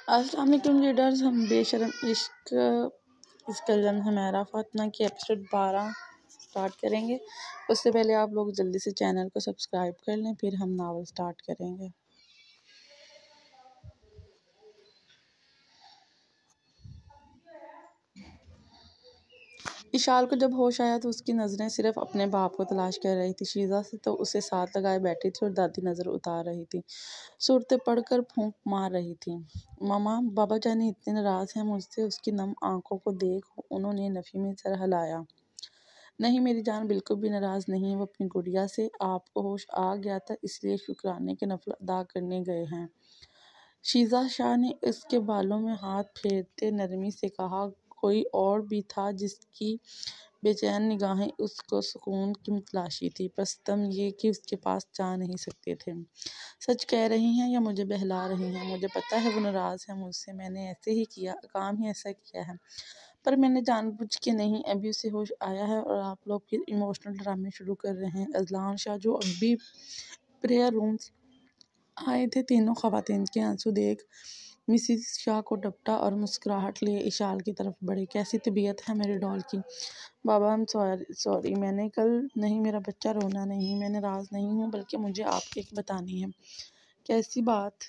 السلام علیکم لیڈرز، ہم بے شرم عشق اس کلن ہمیرا فاطمہ کی ایپیسوڈ 12 سٹارٹ کریں گے۔ اس سے پہلے آپ لوگ جلدی سے چینل کو سبسکرائب کر لیں، پھر ہم ناول سٹارٹ کریں گے۔ اشال کو جب ہوش آیا تو اس کی نظریں صرف اپنے باپ کو تلاش کر رہی تھی۔ شیزا سے تو اسے ساتھ لگائے بیٹھی تھی اور دادی نظر اتار رہی تھی، صورتیں پڑھ کر پھونک مار رہی تھی۔ ماما، بابا جانی اتنے ناراض ہیں مجھ سے، اس کی نم آنکھوں کو دیکھ انہوں نے نفی میں سر ہلایا۔ نہیں میری جان، بالکل بھی ناراض نہیں، وہ اپنی گڑیا سے آپ کو ہوش آ گیا تھا اس لیے شکرانے کے نفل ادا کرنے گئے ہیں۔ شیزا شاہ نے اس کے بالوں میں ہاتھ پھیرتے نرمی سے کہا۔ کوئی اور بھی تھا جس کی بے چین نگاہیں اس کو سکون کی متلاشی تھی، بس تم یہ کہ اس کے پاس جا نہیں سکتے تھے۔ سچ کہہ رہی ہیں یا مجھے بہلا رہی ہیں؟ مجھے پتہ ہے وہ ناراض ہے مجھ سے، میں نے ایسے ہی کیا، کام ہی ایسا کیا ہے، پر میں نے جان بوجھ کے نہیں۔ ابھی اسے ہوش آیا ہے اور آپ لوگ پھر ایموشنل ڈرامے شروع کر رہے ہیں۔ اذلان شاہ جو ابھی پریئر روم سے آئے تھے، تینوں خواتین کے آنسو دیکھ مسز شاہ کو ڈپٹا اور مسکراہٹ لیے اشال کی طرف بڑھے۔ کیسی طبیعت ہے میرے ڈال کی؟ بابا سوری، میں نے کل نہیں، میرا بچہ رونا نہیں، میں ناراض نہیں ہوں، بلکہ مجھے آپ ایک بتانی ہے۔ کیسی بات؟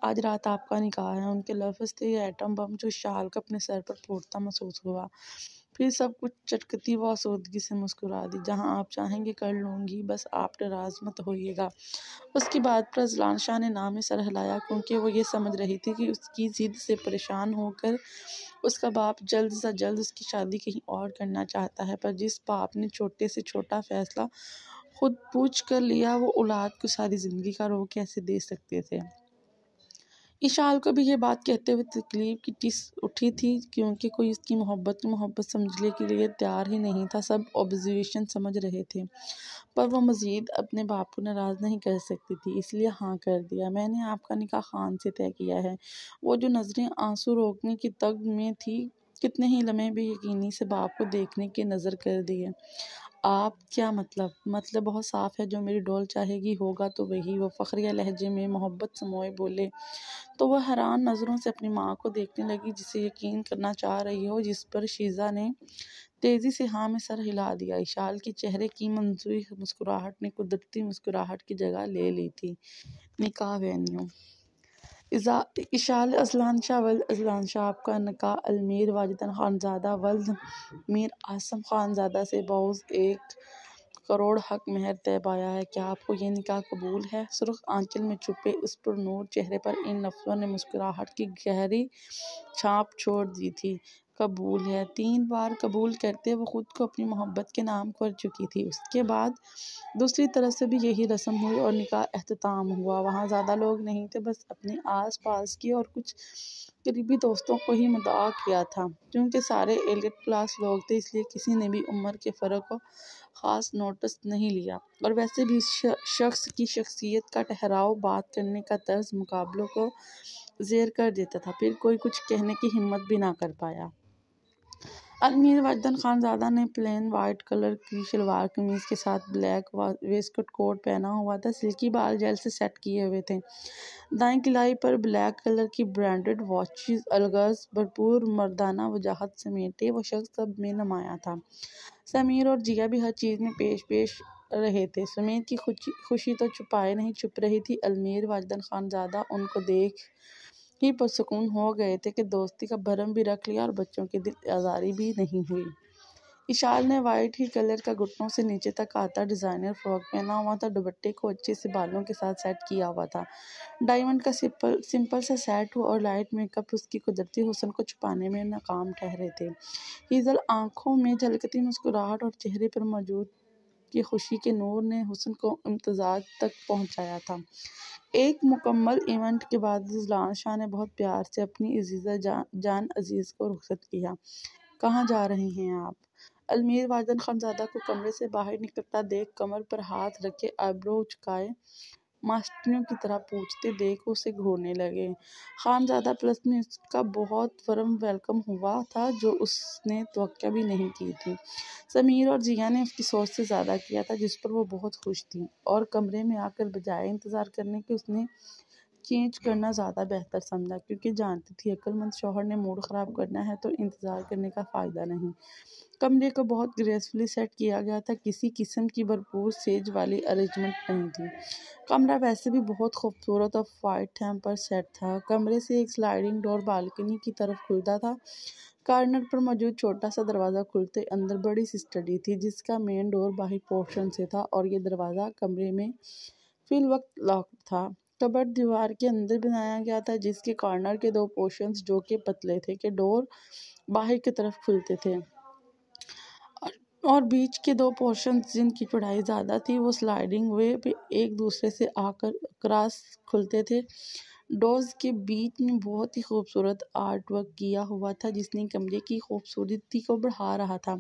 آج رات آپ کا نکاح ہے۔ ان کے لفظ تھے یہ ایٹم بم جو اشال کو اپنے سر پر پھوٹتا محسوس ہوا۔ پھر سب کچھ چٹکتی و آسودگی سے مسکرا دی۔ جہاں آپ چاہیں گے کر لوں گی، بس آپ ناراض مت ہوئیے گا۔ اس کی بات پر اذلان شاہ نے نام میں سر ہلایا، کیونکہ وہ یہ سمجھ رہی تھی کہ اس کی ضد سے پریشان ہو کر اس کا باپ جلد سے جلد اس کی شادی کہیں اور کرنا چاہتا ہے، پر جس باپ نے چھوٹے سے چھوٹا فیصلہ خود پوچھ کر لیا، وہ اولاد کو ساری زندگی کا روگ کیسے دے سکتے تھے؟ اشال کو بھی یہ بات کہتے ہوئے تکلیف کی ٹس اٹھی تھی، کیونکہ کوئی اس کی محبت سمجھنے کے لیے تیار ہی نہیں تھا۔ سب آبزرویشن سمجھ رہے تھے، پر وہ مزید اپنے باپ کو ناراض نہیں کر سکتی تھی، اس لیے ہاں کر دیا۔ میں نے آپ کا نکاح خان سے طے کیا ہے۔ وہ جو نظریں آنسو روکنے کی تگ میں تھی، کتنے ہی لمحے بے یقینی سے باپ کو دیکھنے کے نظر کر دیے۔ آپ کیا مطلب؟ مطلب بہت صاف ہے، جو میری ڈول چاہے گی ہوگا تو وہی، وہ فخریہ لہجے میں محبت سموئے بولے تو وہ حیران نظروں سے اپنی ماں کو دیکھنے لگی، جسے یقین کرنا چاہ رہی ہو، جس پر شیزا نے تیزی سے ہاں میں سر ہلا دیا۔ اشال کے چہرے کی منزوی مسکراہٹ نے قدرتی مسکراہٹ کی جگہ لے لی تھی۔ نکاح وینیو اشال اذلان شاہ ولد اذلان شاہ، آپ کا نکاح المیر واجد خانزادہ ولد میر عاصم خانزادہ سے بعوض 1 کروڑ حق مہر طے پایا ہے۔ کیا آپ کو یہ نکاح قبول ہے؟ سرخ آنچل میں چھپے اس پرنور چہرے پر ان لفظوں نے مسکراہٹ کی گہری چھاپ چھوڑ دی تھی۔ قبول ہے۔ 3 بار قبول کرتے وہ خود کو اپنی محبت کے نام کر چکی تھی۔ اس کے بعد دوسری طرف سے بھی یہی رسم ہوئی اور نکاح اختتام ہوا۔ وہاں زیادہ لوگ نہیں تھے، بس اپنے آس پاس کی اور کچھ قریبی دوستوں کو ہی مدعو کیا تھا۔ کیونکہ سارے ایلیٹ کلاس لوگ تھے، اس لیے کسی نے بھی عمر کے فرق کو خاص نوٹس نہیں لیا، اور ویسے بھی شخص کی شخصیت کا ٹھہراؤ، بات کرنے کا طرز مقابلوں کو زیر کر دیتا تھا۔ پھر کوئی کچھ کہنے کی ہمت بھی نہ کر پایا۔ المیر واجد خانزادہ نے پلین وائٹ کلر کی شلوار قمیض کے ساتھ بلیک ویسکوٹ کوٹ پہنا ہوا تھا۔ سلکی بال جیل سے سیٹ کیے ہوئے تھے، دائیں کلائی پر بلیک کلر کی برانڈڈ واچز الغرض بھرپور مردانہ وجاہت سمیٹے وہ شخص سب میں نمایاں تھا۔ سمیر اور جیا بھی ہر چیز میں پیش رہے تھے۔ سمیر کی خوشی تو چھپائے نہیں چھپ رہی تھی۔ المیر واجد خانزادہ ان کو دیکھ ہی پرسکون ہو گئے تھے کہ دوستی کا بھرم بھی رکھ لیا اور بچوں کی دل آزاری بھی نہیں ہوئی۔ اشال نے وائٹ ہی کلر کا گھٹنوں سے نیچے تک آتا ڈیزائنر فراک پہنا ہوا تھا، دوپٹے کو اچھے سے بالوں کے ساتھ سیٹ کیا ہوا تھا۔ ڈائمنڈ کا سمپل سا سیٹ اور لائٹ میک اپ اس کی قدرتی حسن کو چھپانے میں ناکام ٹھہرے تھے۔ ہیزل آنکھوں میں جھلکتی مسکراہٹ اور چہرے پر موجود کی خوشی کے نور نے حسن کو امتزاج تک پہنچایا تھا۔ ایک مکمل ایونٹ کے بعد اذلان شاہ نے بہت پیار سے اپنی عزیزہ جان عزیز کو رخصت کیا۔ کہاں جا رہی ہیں آپ؟ المیر واجد خانزادہ کو کمرے سے باہر نکلتا دیکھ کمر پر ہاتھ رکھے آئیبرو اچکائے ماسٹریوں کی طرح پوچھتے دیکھ اسے گھورنے لگے۔ خانزادہ پلس میں اس کا بہت ورم ویلکم ہوا تھا، جو اس نے توقع بھی نہیں کی تھی۔ سمیر اور جیا نے اس کی سوچ سے زیادہ کیا تھا، جس پر وہ بہت خوش تھیں، اور کمرے میں آ کر بجائے انتظار کرنے کے اس نے چینج کرنا زیادہ بہتر سمجھا، کیونکہ جانتی تھی عقل مند شوہر نے موڈ خراب کرنا ہے تو انتظار کرنے کا فائدہ نہیں۔ کمرے کو بہت گریسفلی سیٹ کیا گیا تھا، کسی قسم کی بھرپور سیج والی ارینجمنٹ نہیں تھی۔ کمرہ ویسے بھی بہت خوبصورت اور وائٹ تھیم پر سیٹ تھا۔ کمرے سے ایک سلائڈنگ ڈور بالکنی کی طرف کھلتا تھا۔ کارنر پر موجود چھوٹا سا دروازہ کھلتے اندر بڑی سی اسٹڈی تھی جس کا مین ڈور باہری پورشن سے تھا، اور یہ دروازہ کمرے میں فی الوقت لاکڈ تھا۔ کبرڈ دیوار کے اندر بنایا گیا تھا جس کے کارنر کے دو پورشنز جو کہ پتلے تھے کہ ڈور باہر کی طرف کھلتے تھے، اور بیچ کے دو پورشنز جن کی چوڑائی زیادہ تھی وہ سلائڈنگ وے پہ ایک دوسرے سے آ کر کراس کھلتے تھے۔ ڈورز کے بیچ میں بہت ہی خوبصورت آرٹ ورک کیا ہوا تھا جس نے کمرے کی خوبصورتی کو بڑھا رہا تھا۔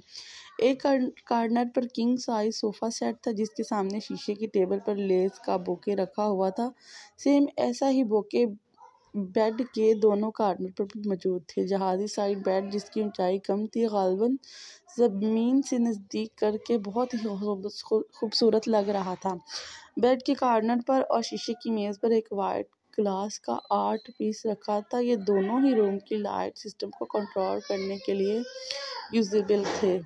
ایک کارنر پر کنگ سائز صوفہ سیٹ تھا جس کے سامنے شیشے کی ٹیبل پر لیس کا بوکے رکھا ہوا تھا۔ سیم ایسا ہی بوکے بیڈ کے دونوں کارنر پر بھی موجود تھے۔ جہازی سائڈ بیڈ جس کی اونچائی کم تھی غالباً زمین سے نزدیک کر کے بہت ہی خوبصورت لگ رہا تھا۔ بیڈ کے کارنر پر اور شیشے کی میز پر ایک وائٹ گلاس کا آرٹ پیس رکھا تھا۔ یہ دونوں ہی روم کی لائٹ سسٹم کو کنٹرول کرنے کے لیے یوزیبل تھے،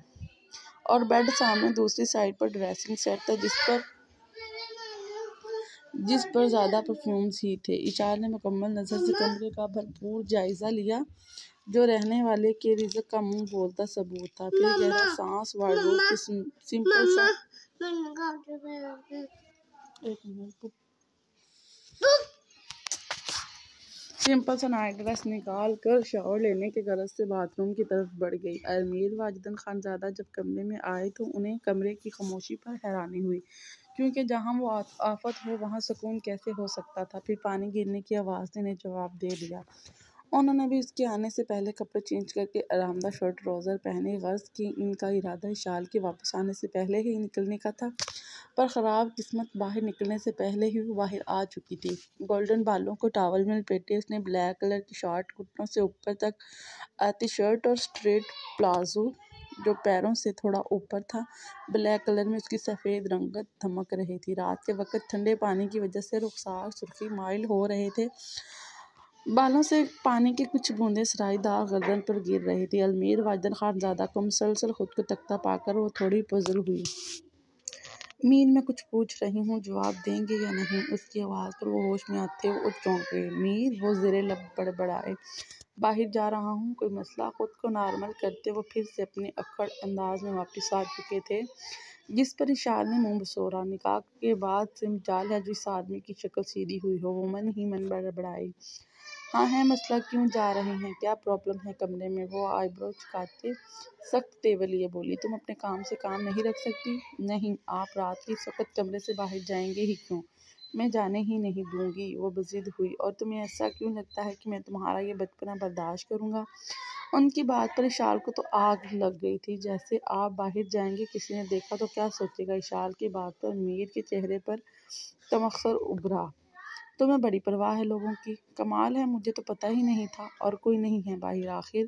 اور بیڈ سامنے دوسری سائڈ پر ڈریسنگ سیٹ تھا جس پر زیادہ پرفیومز ہی تھے۔ اشار نے مکمل نظر سے کمرے کا بھرپور جائزہ لیا جو رہنے والے کے رزق کا منہ بولتا ثبوت تھا۔ پھر گہرا سانس وارڈروب سے سمپل سا نائٹ ڈریس نکال کر شاور لینے کے غرض سے باتھ روم کی طرف بڑھ گئی۔ امیر واجد خانزادہ جب کمرے میں آئے تو انہیں کمرے کی خاموشی پر حیرانی ہوئی، کیونکہ جہاں وہ آفت ہو وہاں سکون کیسے ہو سکتا تھا۔ پھر پانی گرنے کی آواز نے انہیں جواب دے دیا۔ انہوں نے بھی اس کے آنے سے پہلے کپڑے چینج کر کے آرام دہ شرٹ ٹراؤزر پہنے، غرض کہ ان کا ارادہ اشار کے واپس آنے سے پہلے ہی نکلنے کا تھا، پر خراب قسمت باہر نکلنے سے پہلے ہی وہ باہر آ چکی تھی۔ گولڈن بالوں کو ٹاول میں لپیٹے اس نے بلیک کلر کی شارٹ گھٹنوں سے اوپر تک آتی شرٹ اور اسٹریٹ پلازو جو پیروں سے تھوڑا اوپر تھا، بلیک کلر میں اس کی سفید رنگت دھمک رہی تھی۔ رات کے وقت ٹھنڈے پانی کی وجہ سے رخسار سرخی مائل ہو رہے تھے، بالوں سے پانی کی کچھ بوندیں سرائی دار گردن پر گر رہی تھیں۔ امیر واجد خانزادہ کو مسلسل خود کو تکتا پا کر وہ تھوڑی پزل ہوئی۔ میر میں کچھ پوچھ رہی ہوں، جواب دیں گے یا نہیں؟ اس کی آواز پر وہ ہوش میں آتے وہ چونک گئے۔ میر، وہ زیر لب بڑبڑائے۔ باہر جا رہا ہوں، کوئی مسئلہ؟ خود کو نارمل کرتے وہ پھر سے اپنے اکڑ انداز میں واپس آ چکے تھے جس پر اشار نے منہ بسورا۔ نکاح کے بعد سے مجال ہے جس آدمی کی شکل سیدھی ہوئی ہو۔ وہ من ہی من بڑبڑائی۔ ہاں ہے مسئلہ، کیوں جا رہے ہیں؟ کیا پرابلم ہے کمرے میں؟ وہ آئی برو چکاتے سخت تیور لیے بولی۔ تم اپنے کام سے کام نہیں رکھ سکتی؟ نہیں، آپ رات کے اس وقت کمرے سے باہر جائیں گے ہی کیوں؟ میں جانے ہی نہیں دوں گی، وہ بضد ہوئی۔ اور تمہیں ایسا کیوں لگتا ہے کہ میں تمہارا یہ بچپنا برداشت کروں گا؟ ان کی بات پر اشار کو تو آگ لگ گئی تھی۔ جیسے آپ باہر جائیں گے کسی نے دیکھا تو کیا سوچے گا؟ اشار کی بات پر میر کے چہرے پر تمسخر ابھرا۔ تمہیں بڑی پرواہ ہے لوگوں کی۔ کمال ہے، مجھے تو پتہ ہی نہیں تھا۔ اور کوئی نہیں ہے باہر؟ آخر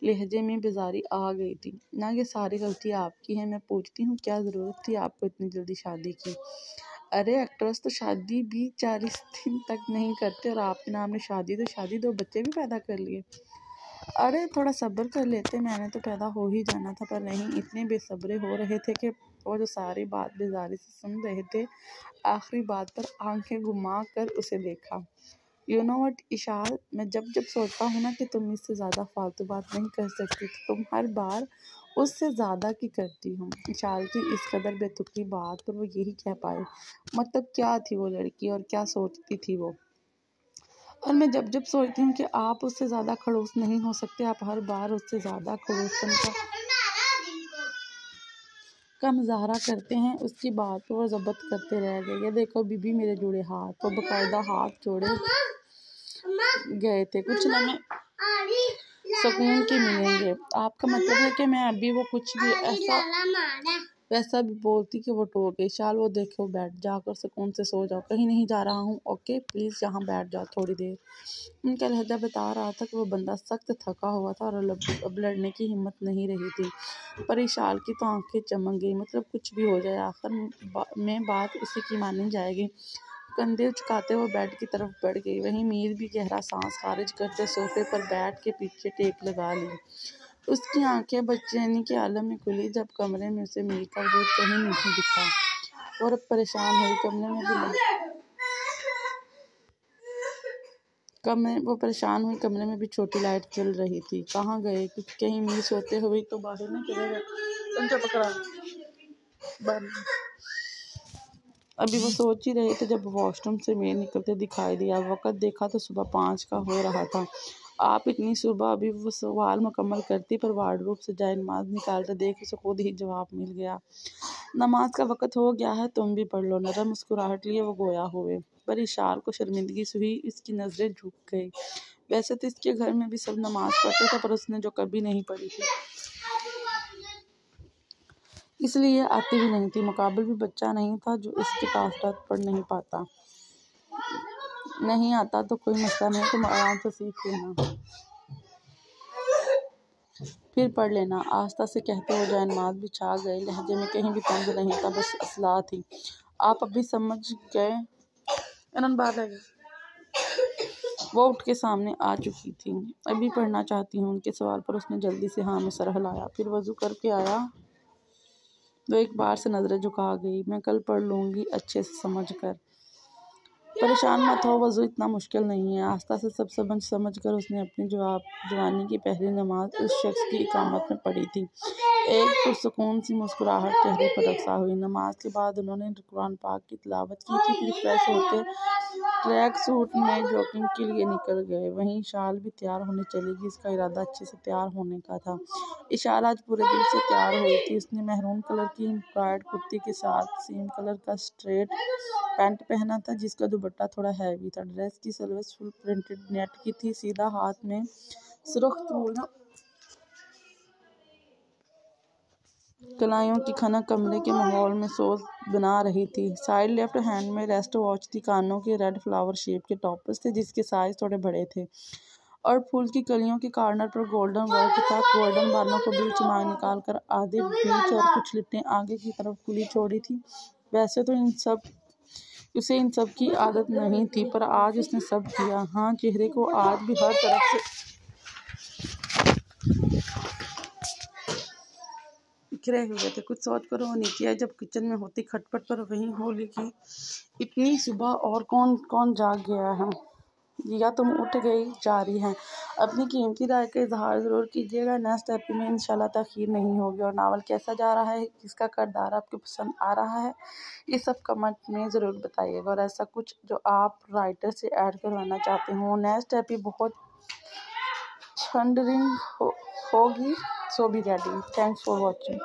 لہجے میں بیزاری آ گئی تھی۔ نہ، یہ ساری غلطی آپ کی ہے۔ میں پوچھتی ہوں، کیا ضرورت تھی آپ کو اتنی جلدی شادی کی؟ ارے ایکٹرز تو شادی بھی 40 دن تک نہیں کرتے، اور آپ کے نام نے شادی تو شادی، 2 بچے بھی پیدا کر لیے۔ ارے تھوڑا صبر کر لیتے، میں نے تو پیدا ہو ہی جانا تھا، پر نہیں، اتنے بے صبرے ہو رہے تھے کہ وہ جو ساری بات بیزاری سے سن رہے تھے، آخری بات پر آنکھیں گھما کر اسے دیکھا۔ یو نو وٹ اشار، میں جب سوچتا ہوں نا کہ تم مجھ سے زیادہ فالتو بات نہیں کر سکتی تو تم ہر بار اس سے زیادہ کی کرتی ہو۔ اشار کی اس قدر بے تکی بات پر وہ یہی کہہ پائے، مطلب کیا تھی وہ لڑکی اور کیا سوچتی تھی وہ؟ اور میں جب سوچتی ہوں کہ آپ اس سے زیادہ خڑوس نہیں ہو سکتے، آپ ہر بار اس سے زیادہ خڑوس پن کا مظاہرہ کرتے ہیں۔ اس کی بات پر وہ ضبط کرتے رہ گئے۔ یہ دیکھو بی بی، میرے جوڑے ہاتھ۔ وہ باقاعدہ ہاتھ جوڑے گئے تھے۔ کچھ لمحے سکون کے ملیں گے۔ آپ کا مطلب ہے کہ میں ابھی وہ کچھ بھی ایسا ویسا بھی بولتی کہ وہ ٹوک گئی۔ شال، وہ دیکھو بیڈ، جا کر سکون سے سو جاؤ۔ کہیں نہیں جا رہا ہوں، اوکے؟ پلیز یہاں بیٹھ جاؤ تھوڑی دیر۔ ان کا لہجہ بتا رہا تھا کہ وہ بندہ سخت تھکا ہوا تھا اور اب لڑنے کی ہمت نہیں رہی تھی، پر اشار کی تو آنکھیں چمک گئیں۔ مطلب کچھ بھی ہو جائے، آخر میں بات اسی کی مانی جائے گی۔ کندھے اچکاتے وہ بیڈ کی طرف بڑھ گئی۔ وہیں میر بھی گہرا سانس خارج کرتے صوفے پر بیٹھ کے پیچھے ٹیک لگا لی۔ اس کی آنکھیں بے چینی کے عالم میں کھلی جب کمرے میں اسے میر کا وجود کہیں نہیں دکھا۔ اور اب پریشان ہوئی کمرے میں بھی چھوٹی لائٹ جل رہی تھی۔ کہاں گئے؟ کہیں میر سوتے ہوئے تو باہر نہ چلے گئے۔ ابھی وہ سوچ ہی رہے تھے جب واش روم سے میر نکلتے دکھائی دیا۔ وقت دیکھا تو صبح 5 کا ہو رہا تھا۔ آپ اتنی صبح؟ ابھی وہ سوال مکمل کرتی پر وارڈروب سے جائے نماز نکالتے دیکھ اسے خود ہی جواب مل گیا۔ نماز کا وقت ہو گیا ہے، تم بھی پڑھ لو۔ نرم مسکراہٹ لیے وہ گویا ہوئے، پر اشار کو شرمندگی سے ہوئی، اس کی نظریں جھک گئیں۔ ویسے تو اس کے گھر میں بھی سب نماز پڑھتے تھے، پر اس نے جو کبھی نہیں پڑھی تھی، اس لیے یہ آتی بھی نہیں تھی۔ مقابل بھی بچہ نہیں تھا جو اس کے تاثرات پڑھ نہیں پاتا۔ نہیں آتا تو کوئی مسئلہ نہیں، تم آرام سے سیکھ لینا، پھر پڑھ لینا، آہستہ سے کہتے وہ جائے نماز بچھا گئے۔ لہجے میں کہیں بھی طنز نہیں تھا، بس اصلاح تھی۔ آپ ابھی سمجھ گئے؟ وہ اٹھ کے سامنے آ چکی تھی۔ ابھی پڑھنا چاہتی ہوں؟ ان کے سوال پر اس نے جلدی سے ہاں میں سر ہلایا۔ پھر وضو کر کے آیا؟ وہ ایک بار سے نظریں جھکا گئی۔ میں کل پڑھ لوں گی، اچھے سے سمجھ کر۔ پریشان مت ہو، وضو اتنا مشکل نہیں ہے۔ آہستہ سے سب سمجھ کر اس نے اپنی جوانی کی پہلی نماز اس شخص کی اقامت میں پڑھی تھی۔ ایک پرسکون سی مسکراہٹ چہرے پر رقصہ ہوئی۔ نماز کے بعد انہوں نے قرآن پاک کی تلاوت کی تھی، پھر فریش ہو کے ٹریک سوٹ میں جاگنگ کے لیے نکل گئے۔ وہیں اشار بھی تیار ہونے چلی گئی۔ اس کا ارادہ اچھے سے تیار ہونے کا تھا۔ اشار آج پورے دل سے تیار ہوئی تھی۔ اس نے میرون کلر کی امبرائڈ کرتی کے ساتھ سیم کلر کا اسٹریٹ پینٹ پہنا تھا، جس کا دوپٹہ تھوڑا ہیوی تھا۔ ڈریس کی سلوٹ فل پرنٹڈ نیٹ کی تھی، سیدھا ہاتھ میں سرخ کلائیوں کی کھنک کمرے کے ماحول میں سوز بنا رہی تھی۔ سائیڈ لیفٹ ہینڈ میں ریسٹ واچ تھی، کانوں کے ریڈ فلاور شیپ کے ٹاپس تھے جس کے سائز تھوڑے بڑے تھے، اور پھول کی کلیوں کے کارنر پر گولڈن ورک تھا۔ گولڈن بالوں کو بیچ میں نکال کر آدھے بیچ اور کچھ لٹیں آگے کی طرف کھلی چھوڑی تھی۔ ویسے تو اسے ان سب کی عادت نہیں تھی، پر آج اس نے سب کیا۔ ہاں، چہرے کو آج بھی ہر طرف سے بکھرے ہوئے تھے۔ کچھ سوچ کر وہ نیچے آئی۔ جب کچن میں ہوتی کھٹ پٹ پر وہیں ہولی کی اتنی صبح اور کون جاگ گیا ہے؟ یا تم اٹھ گئی جا رہی ہیں؟ اپنی قیمتی رائے کا اظہار ضرور کیجیے گا۔ نیکسٹ ایپی میں انشاءاللہ تاخیر نہیں ہوگی۔ اور ناول کیسا جا رہا ہے؟ کس کا کردار آپ کو پسند آ رہا ہے؟ یہ سب کمنٹ میں ضرور بتائیے گا، اور ایسا کچھ جو آپ رائٹر سے ایڈ کروانا چاہتے ہوں۔ نیکسٹ ایپی بہت تھرلنگ ہوگی، so be ready. Thanks for watching.